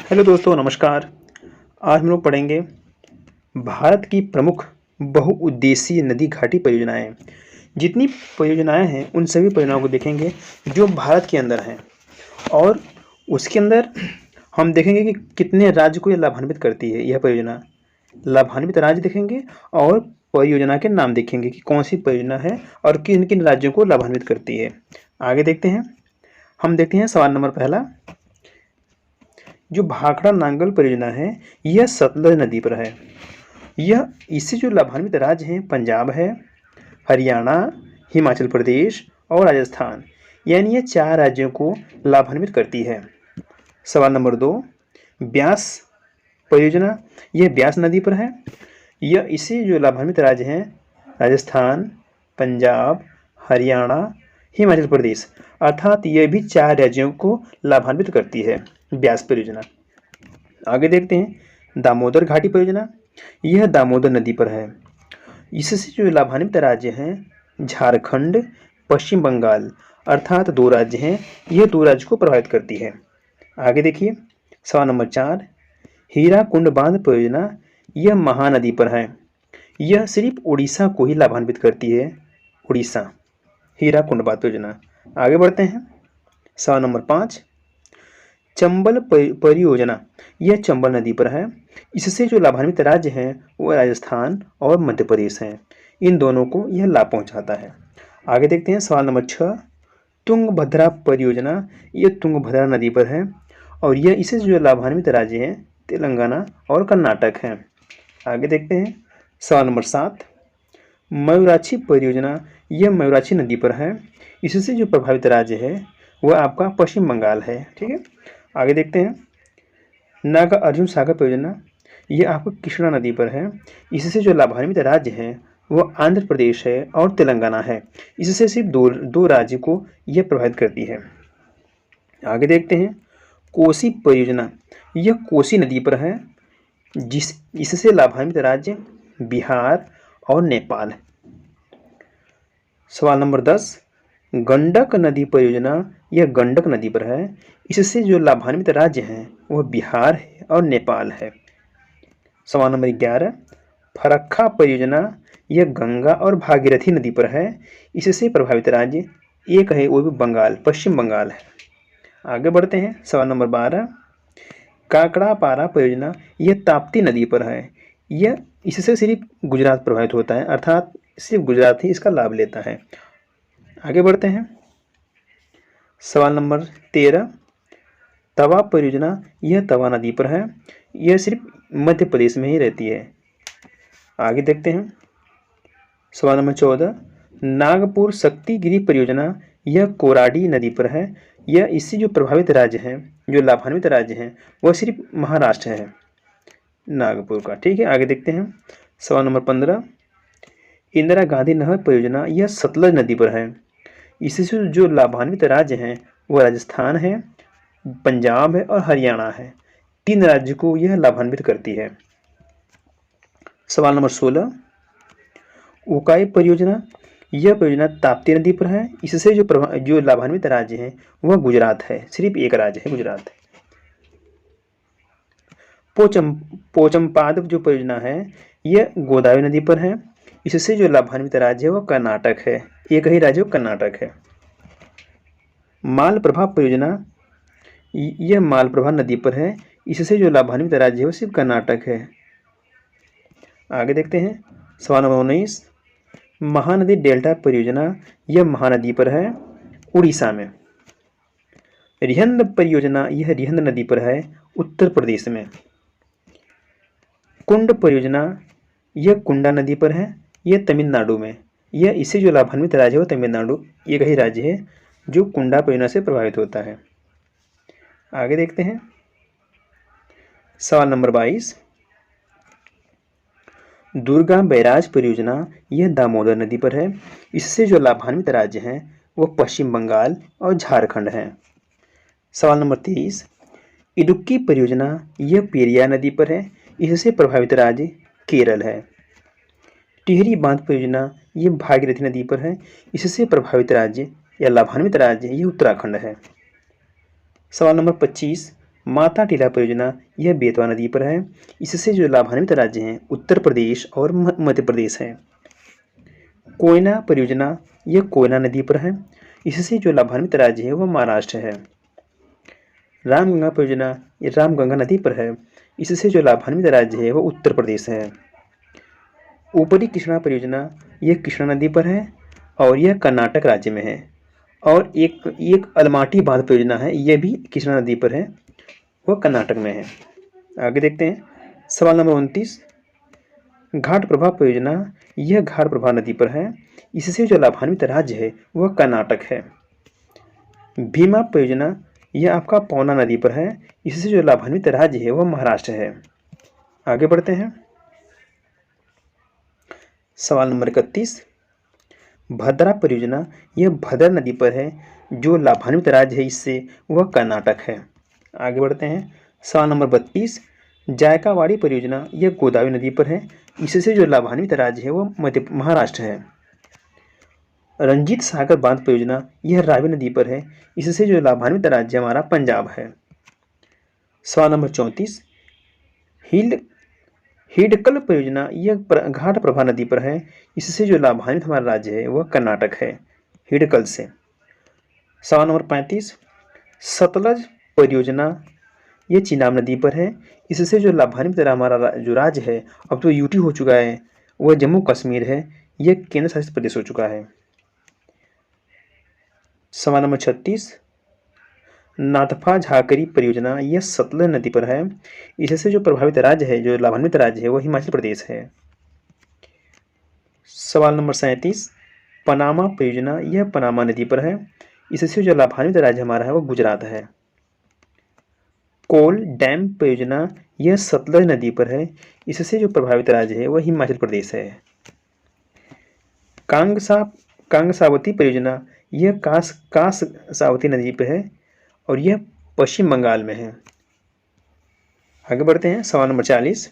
Hello दोस्तों, नमस्कार। आज हम लोग पढ़ेंगे भारत की प्रमुख बहुउद्देशीय नदी घाटी परियोजनाएं। जितनी परियोजनाएं हैं उन सभी परियोजनाओं को देखेंगे जो भारत के अंदर हैं, और उसके अंदर हम देखेंगे कि कितने राज्य को ये लाभान्वित करती है यह परियोजना। लाभान्वित राज्य देखेंगे और परियोजना के नाम देखेंगे कि कौन सी परियोजना है और किन किन राज्यों को लाभान्वित करती है। आगे देखते हैं। हम देखते हैं सवाल नंबर पहला। जो भाखड़ा नांगल परियोजना है यह सतलज नदी पर है। यह इससे जो लाभान्वित राज्य हैं पंजाब है, हरियाणा, हिमाचल प्रदेश और राजस्थान, यानी ये 4 राज्यों को लाभान्वित करती है। सवाल नंबर 2, ब्यास परियोजना, यह ब्यास नदी पर है। यह इससे जो लाभान्वित राज्य हैं राजस्थान, पंजाब, हरियाणा, हिमाचल प्रदेश, अर्थात यह भी 4 राज्यों को लाभान्वित करती है ब्यास परियोजना। आगे देखते हैं दामोदर घाटी परियोजना। यह दामोदर नदी पर है। इससे जो लाभान्वित राज्य हैं झारखंड, पश्चिम बंगाल, अर्थात 2 राज्य हैं। यह 2 राज्य को प्रभावित करती है। आगे देखिए सवाल नंबर 4, हीराकुंड बांध परियोजना, यह महानदी पर है। यह सिर्फ उड़ीसा को ही लाभान्वित करती है, उड़ीसा, हीराकुंड बांध परियोजना। आगे बढ़ते हैं सवाल नंबर 5, चंबल परियोजना, यह चंबल नदी पर है। इससे जो लाभान्वित राज्य हैं वो राजस्थान और मध्य प्रदेश हैं। इन दोनों को यह लाभ पहुंचाता है। आगे देखते हैं सवाल नंबर 6, तुंगभद्रा परियोजना, यह तुंगभद्रा नदी पर है और यह इससे जो लाभान्वित राज्य हैं तेलंगाना और कर्नाटक हैं। आगे देखते हैं सवाल नंबर 7, मयूराक्षी परियोजना, यह मयूराक्षी नदी पर है। इससे जो प्रभावित राज्य है वह आपका पश्चिम बंगाल है। ठीक है, आगे देखते हैं नागा अर्जुन सागर परियोजना, यह आपको कृष्णा नदी पर है। इससे जो लाभान्वित राज्य हैं वह आंध्र प्रदेश है और तेलंगाना है। इससे सिर्फ दो राज्य को यह प्रभावित करती है। आगे देखते हैं कोसी परियोजना, यह कोसी नदी पर है। इससे लाभान्वित राज्य बिहार और नेपाल। सवाल नंबर 10, गंडक नदी परियोजना, यह गंडक नदी पर है। इससे जो लाभान्वित राज्य हैं वह बिहार है और नेपाल है। सवाल नंबर 11, फरक्का परियोजना, यह गंगा और भागीरथी नदी पर है। इससे प्रभावित राज्य एक है, वो भी बंगाल, पश्चिम बंगाल है। आगे बढ़ते हैं सवाल नंबर 12, काकड़ापारा परियोजना, यह ताप्ती नदी पर है। यह इससे सिर्फ गुजरात प्रभावित होता है, अर्थात सिर्फ गुजरात ही इसका लाभ लेता है। आगे बढ़ते हैं सवाल नंबर 13, तवा परियोजना, यह तवा नदी पर है। यह सिर्फ मध्य प्रदेश में ही रहती है। आगे देखते हैं सवाल नंबर 14, नागपुर शक्तिगिरी परियोजना, यह कोराडी नदी पर है। यह इससे जो प्रभावित राज्य हैं, जो लाभान्वित राज्य हैं, वह सिर्फ महाराष्ट्र है, नागपुर का। ठीक है, आगे देखते हैं सवाल नंबर 15, इंदिरा गांधी नहर परियोजना, यह सतलज नदी पर है। इससे जो लाभान्वित राज्य हैं वह राजस्थान है, पंजाब है और हरियाणा है। 3 राज्य को यह लाभान्वित करती है। सवाल नंबर 16, उकाई परियोजना, यह परियोजना ताप्ती नदी पर है। इससे जो लाभान्वित राज्य हैं वह गुजरात है, सिर्फ एक राज्य है, गुजरात है। पोचमपाद जो परियोजना है यह गोदावरी नदी पर है। इससे जो लाभान्वित राज्य है वह कर्नाटक है, एक ही राज्य कर्नाटक है। मालप्रभा परियोजना, यह मालप्रभा नदी पर है। इससे जो लाभान्वित राज्य है वो सिर्फ कर्नाटक है। आगे देखते हैं सवाल नंबर 19, महानदी डेल्टा परियोजना, यह महानदी पर है, उड़ीसा में। रिहंद परियोजना, यह रिहंद नदी पर है, उत्तर प्रदेश में। कुंड परियोजना, यह कुंडा नदी पर है, यह तमिलनाडु में। यह इससे जो लाभान्वित राज्य है वो तमिलनाडु, एक ही राज्य है जो कुंडा परियोजना से प्रभावित होता है। आगे देखते हैं सवाल नंबर 22, दुर्गा बैराज परियोजना, यह दामोदर नदी पर है। इससे जो लाभान्वित राज्य हैं वो पश्चिम बंगाल और झारखंड हैं। सवाल नंबर 23, इडुक्की परियोजना, यह पेरियार नदी पर है। इससे प्रभावित राज्य केरल है। टिहरी बांध परियोजना, यह भागीरथी नदी पर है। इससे प्रभावित राज्य या लाभान्वित राज्य ये उत्तराखंड है। सवाल नंबर 25, माता टीला परियोजना यह बेतवा नदी पर है। इससे जो लाभान्वित राज्य हैं उत्तर प्रदेश और मध्य प्रदेश है। कोयना परियोजना यह कोयना नदी पर है। इससे जो लाभान्वित राज्य है वह महाराष्ट्र है। रामगंगा परियोजना ये रामगंगा नदी पर है। इससे जो लाभान्वित राज्य है वह उत्तर प्रदेश है। ऊपरी कृष्णा परियोजना यह कृष्णा नदी पर है और यह कर्नाटक राज्य में है। और एक अलमाटी बांध परियोजना है, यह भी कृष्णा नदी पर है, वह कर्नाटक में है। आगे देखते हैं सवाल नंबर 29। घाट प्रभा परियोजना यह घाट प्रभा नदी पर है। इससे जो लाभान्वित राज्य है वह कर्नाटक है। भीमा परियोजना यह आपका पौना नदी पर है। इससे जो लाभान्वित राज्य है वह महाराष्ट्र है। आगे बढ़ते हैं सवाल नंबर 31। भद्रा परियोजना यह भद्रा नदी पर है। जो लाभान्वित राज्य है इससे वह कर्नाटक है। आगे बढ़ते हैं सवाल नंबर 32। जायकावाड़ी परियोजना यह गोदावरी नदी पर है। इससे जो लाभान्वित राज्य है वह महाराष्ट्र है। रंजीत सागर बांध परियोजना यह रावी नदी पर है। इससे जो लाभान्वित राज्य हमारा पंजाब है। सवाल नंबर 34। हिडकल परियोजना यह घाट प्रभा नदी पर है। इससे जो लाभान्वित हमारा राज्य है वह कर्नाटक है, हिडकल से। सवाल नंबर 35। सतलज परियोजना यह चिनाब नदी पर है। इससे जो लाभान्वित हमारा जो राज्य है, अब तो यूटी हो चुका है, वह जम्मू कश्मीर है, यह केंद्र शासित प्रदेश हो चुका है। सवाल नंबर 36। नाथपा झाकरी परियोजना यह सतलज नदी पर है। इससे जो प्रभावित राज्य है, जो लाभान्वित राज्य है, वह हिमाचल प्रदेश है। सवाल नंबर 37। पनामा परियोजना यह पनामा नदी पर है। इससे जो लाभान्वित राज्य हमारा है वह गुजरात है। कोल डैम परियोजना यह सतलज नदी पर है। इससे जो प्रभावित राज्य है वह हिमाचल प्रदेश है। कांगसावती परियोजना यह कांसावती नदी पर है और यह पश्चिम बंगाल में है। आगे बढ़ते हैं सवाल नंबर 40।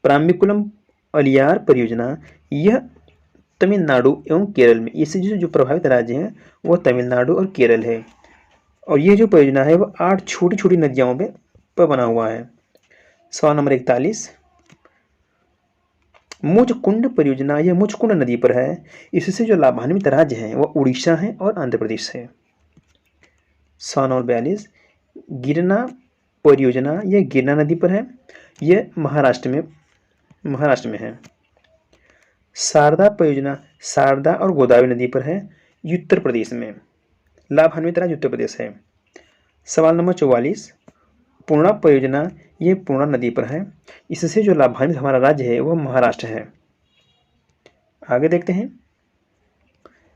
प्राम्बिकुलम अलियार परियोजना यह तमिलनाडु एवं केरल में, इससे जो प्रभावित राज्य हैं वह तमिलनाडु और केरल है। और यह जो परियोजना है वह 8 छोटी छोटी नदियों पर बना हुआ है। सवाल नंबर 41। मुचकुंड परियोजना यह मुचकुंड नदी पर है। इससे जो लाभान्वित राज्य हैं वह उड़ीसा है और आंध्र प्रदेश है। सवाल नंबर 42। गिरना परियोजना यह गिरना नदी पर है। यह महाराष्ट्र में है। शारदा परियोजना शारदा और गोदावरी नदी पर है, उत्तर प्रदेश में। लाभान्वित राज्य उत्तर प्रदेश है। सवाल नंबर 44। पूर्णा परियोजना यह पूर्णा नदी पर है। इससे जो लाभान्वित हमारा राज्य है वह महाराष्ट्र है। आगे देखते हैं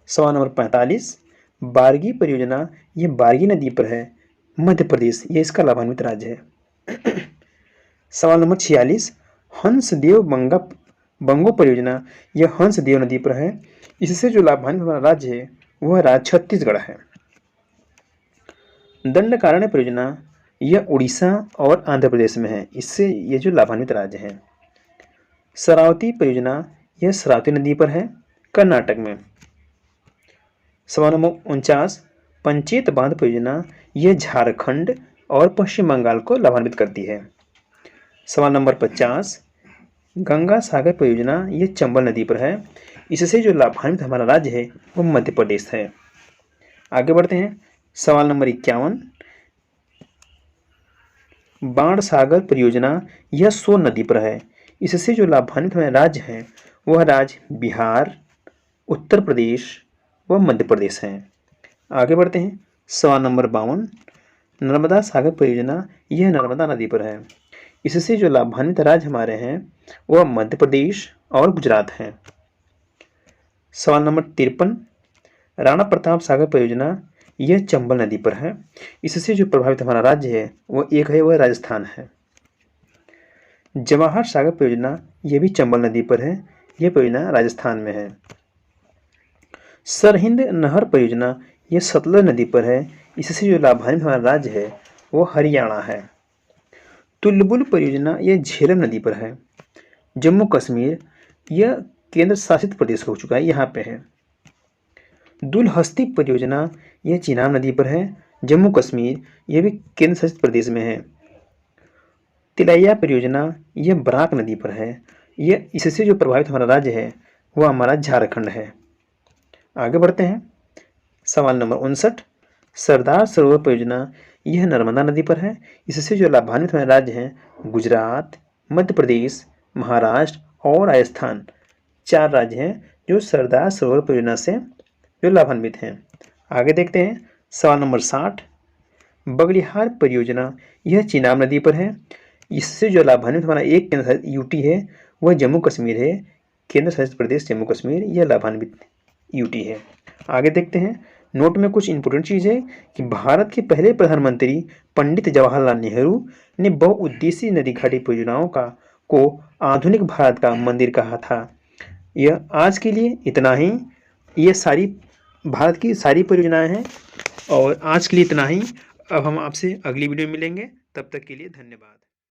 सवाल नंबर 45। बारगी परियोजना यह बारगी नदी पर है, मध्य प्रदेश, यह इसका लाभान्वित राज्य है। सवाल नंबर 46। हंसदेव बंगो परियोजना यह हंसदेव नदी पर है। इससे जो लाभान्वित हमारा राज्य है वह राज्य छत्तीसगढ़ है। दंडकारण्य परियोजना यह उड़ीसा और आंध्र प्रदेश में है। इससे ये जो लाभान्वित राज्य हैं। शरावती परियोजना यह शरावती नदी पर है, कर्नाटक में। सवाल नंबर 49। पंचेत बांध परियोजना यह झारखंड और पश्चिम बंगाल को लाभान्वित करती है। सवाल नंबर 50। गंगा सागर परियोजना यह चंबल नदी पर है। इससे जो लाभान्वित हमारा राज्य है वह मध्य प्रदेश है। आगे बढ़ते हैं सवाल नंबर 51। बाण सागर परियोजना यह सोन नदी पर है। इससे जो लाभान्वित हमारे राज्य हैं वह राज्य बिहार, उत्तर प्रदेश व मध्य प्रदेश हैं। आगे बढ़ते हैं सवाल नंबर 52। नर्मदा सागर परियोजना यह नर्मदा नदी पर है। इससे जो लाभान्वित राज्य हमारे हैं वह मध्य प्रदेश और गुजरात हैं। सवाल नंबर 53। राणा प्रताप सागर परियोजना यह चंबल नदी पर है। इससे जो प्रभावित हमारा राज्य है वह राजस्थान है। जवाहर सागर परियोजना यह भी चंबल नदी पर है, यह परियोजना राजस्थान में है। सरहिंद नहर परियोजना यह सतलज नदी पर है। इससे जो लाभान्वित हमारा राज्य है वो हरियाणा है। तुलबुल परियोजना यह झेलम नदी पर है, जम्मू कश्मीर, यह केंद्र शासित प्रदेश हो चुका है, यहाँ पे है। दुलहस्ती परियोजना यह चिनाब नदी पर है, जम्मू कश्मीर यह भी केंद्र शासित प्रदेश में है। तिलैया परियोजना यह बराक नदी पर है। यह इससे जो प्रभावित हमारा राज्य है वह हमारा झारखंड है। आगे बढ़ते हैं। सवाल नंबर 59, सरदार सरोवर परियोजना यह नर्मदा नदी पर है। इससे जो लाभान्वित हमारे राज्य हैं गुजरात, मध्य प्रदेश, महाराष्ट्र और राजस्थान, 4 राज्य हैं जो सरदार सरोवर परियोजना से जो लाभान्वित हैं। आगे देखते हैं। सवाल नंबर 60, बगलिहार परियोजना यह चिनाब नदी पर है। इससे जो लाभान्वित हमारा एक केंद्र शासित यूटी है वह जम्मू कश्मीर है। केंद्र शासित प्रदेश जम्मू कश्मीर यह लाभान्वित यूटी है। आगे देखते हैं। नोट में कुछ इंपोर्टेंट चीज़ है कि भारत के पहले प्रधानमंत्री पंडित जवाहरलाल नेहरू ने बहुउद्देशीय नदी घाटी परियोजनाओं को आधुनिक भारत का मंदिर कहा था। यह आज के लिए इतना ही। ये सारी भारत की सारी परियोजनाएं हैं और आज के लिए इतना ही। अब हम आपसे अगली वीडियो में मिलेंगे, तब तक के लिए धन्यवाद।